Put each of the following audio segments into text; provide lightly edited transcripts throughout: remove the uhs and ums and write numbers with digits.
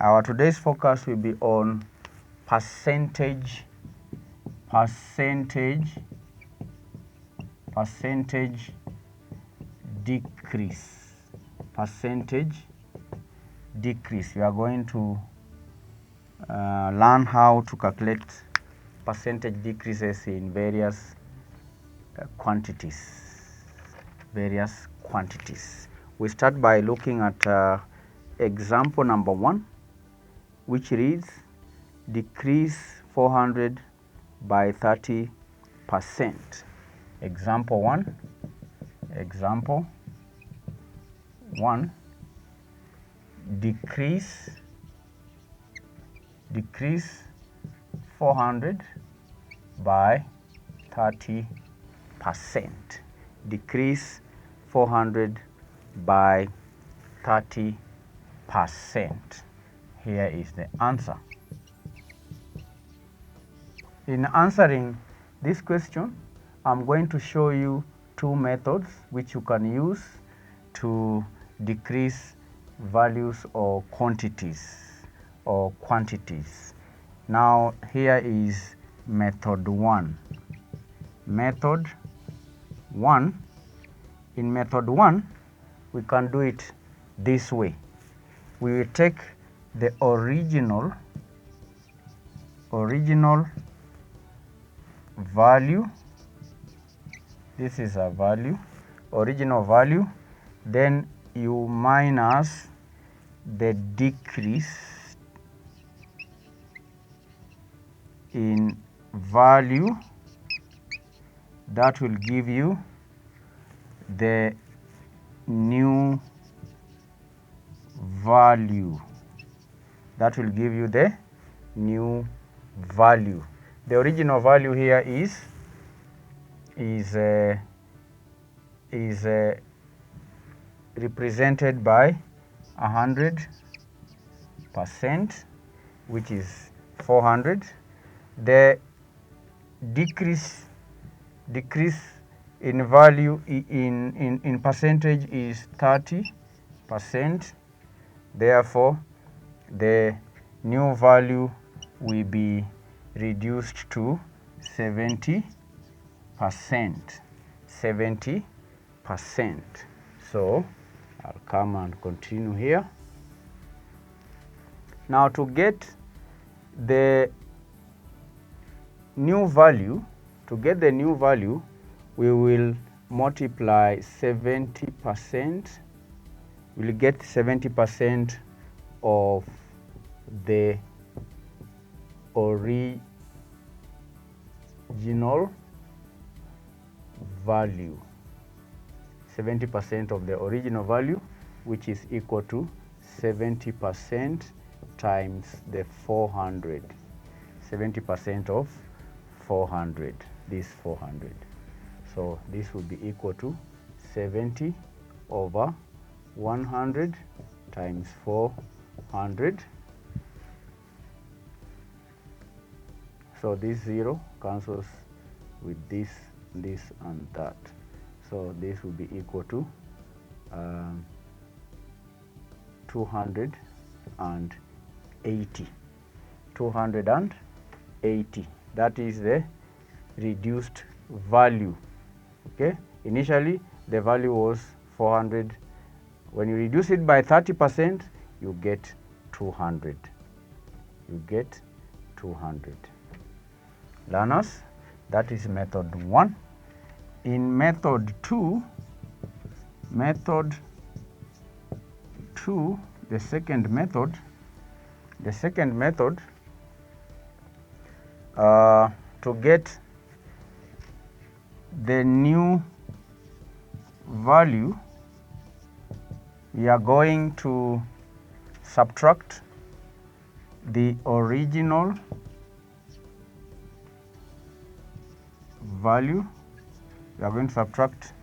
Our today's focus will be on percentage decrease. Percentage decrease. We are going to learn how to calculate percentage decreases in various quantities. We start by looking at example number 1, which reads decrease 400 by 30%. Example 1, decrease 400 by 30%. Decrease 400 by 30%. Here is the answer. In answering this question, I'm going to show you two methods which you can use to decrease values or quantities. Now here is method 1. In method 1, we can do it this way. We will take the original value. This is a value, original value. Then you minus the decrease in value. That will give you the new value. The original value here is represented by 100%, which is 400. The decrease in value in percentage is 30%. Therefore, the new value will be reduced to 70%. So I'll come and continue here. Now to get the new value, we will multiply 70%. We'll get 70% of the original value. 70% of the original value, which is equal to 70% times the 400. 70% of 400, this 400. So this will be equal to 70 over 100 times 400. So this 0 cancels with this and that. So this will be equal to 280. 280. That is the reduced value. Okay. Initially, the value was 400. When you reduce it by 30%, you get 200. Learners, that is method 1. In method 2, the second method, to get the new value, we are going to subtract the original value. We are going to subtract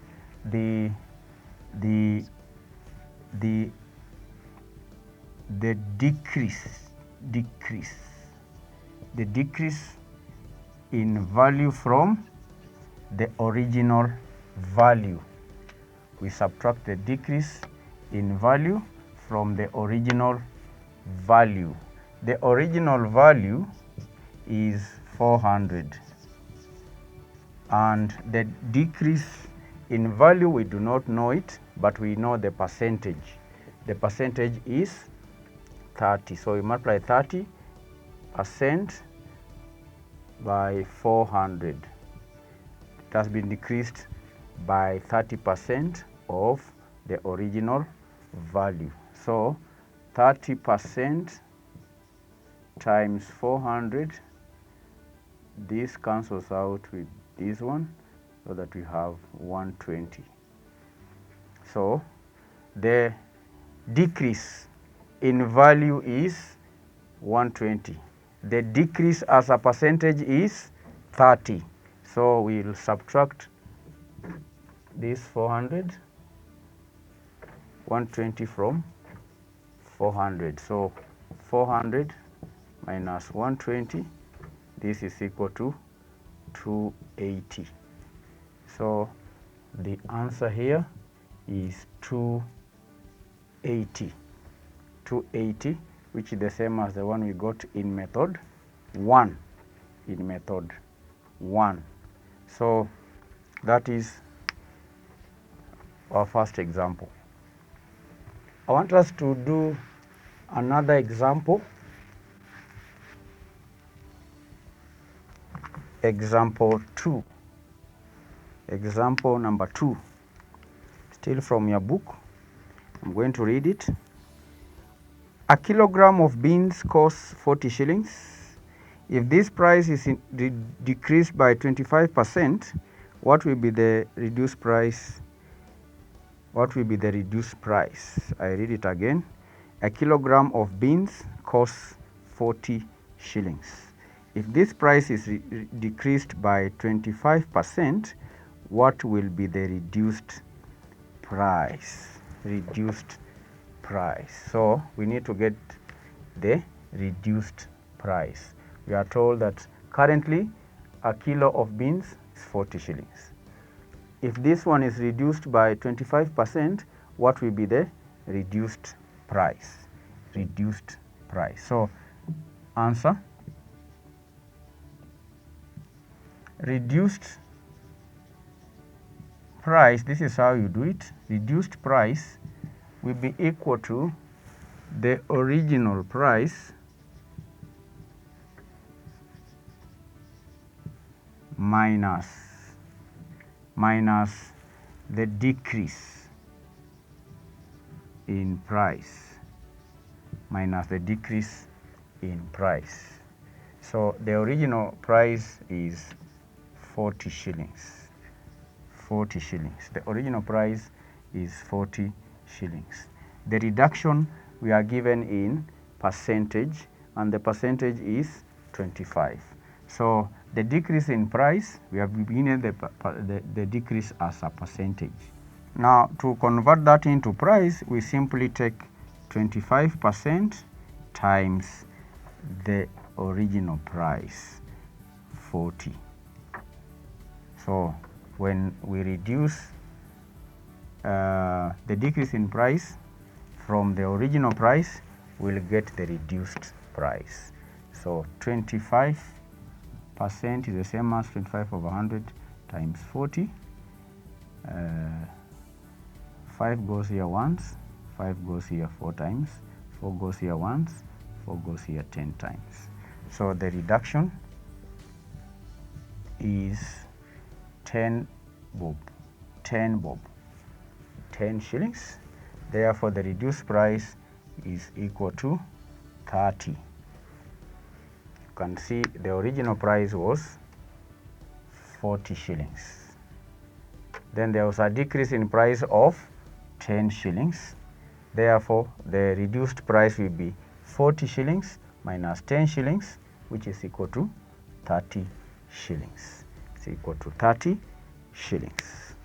the decrease in value from the original value. We subtract the decrease in value from the original value. The original value is 400, and the decrease in value, we do not know it, but we know the percentage. The percentage is 30. So we multiply 30% by 400. It has been decreased by 30% of the original value. So 30% times 400, this cancels out with this one, so that we have 120. So the decrease in value is 120. The decrease as a percentage is 30. So we'll subtract this 400, 120 from 400. So 400 minus 120, this is equal to 280. So the answer here is 280. 280, which is the same as the one we got in method 1. In method 1. So that is our first example. I want us to do another example. Example 2. Example number 2. Still from your book. I'm going to read it. A kilogram of beans costs 40 shillings. If this price is decreased by 25%, what will be the reduced price? What will be the reduced price? I read it again. A kilogram of beans costs 40 shillings. If this price is decreased by 25%, what will be the reduced price? Reduced price. So we need to get the reduced price. We are told that currently a kilo of beans is 40 shillings. If this one is reduced by 25%, what will be the reduced price? Reduced price. So answer, reduced price, this is how you do it. Reduced price will be equal to the original price minus the decrease in price, minus the decrease in price. So the original price is 40 shillings. 40 shillings. The original price is 40 shillings. The reduction we are given in percentage, and the percentage is 25. So the decrease in price, we have given the decrease as a percentage. Now to convert that into price, we simply take 25% times the original price, 40. So when we reduce the decrease in price from the original price, we'll get the reduced price. So 25% is the same as 25 over 100 times 40. 5 goes here once, 5 goes here 4 times, 4 goes here once, 4 goes here 10 times. So the reduction is 10 bob, 10 bob, 10 shillings. Therefore the reduced price is equal to 30. You can see the original price was 40 shillings. Then there was a decrease in price of 10 shillings. Therefore the reduced price will be 40 shillings minus 10 shillings, which is equal to 30 shillings. It's equal to 30 shillings.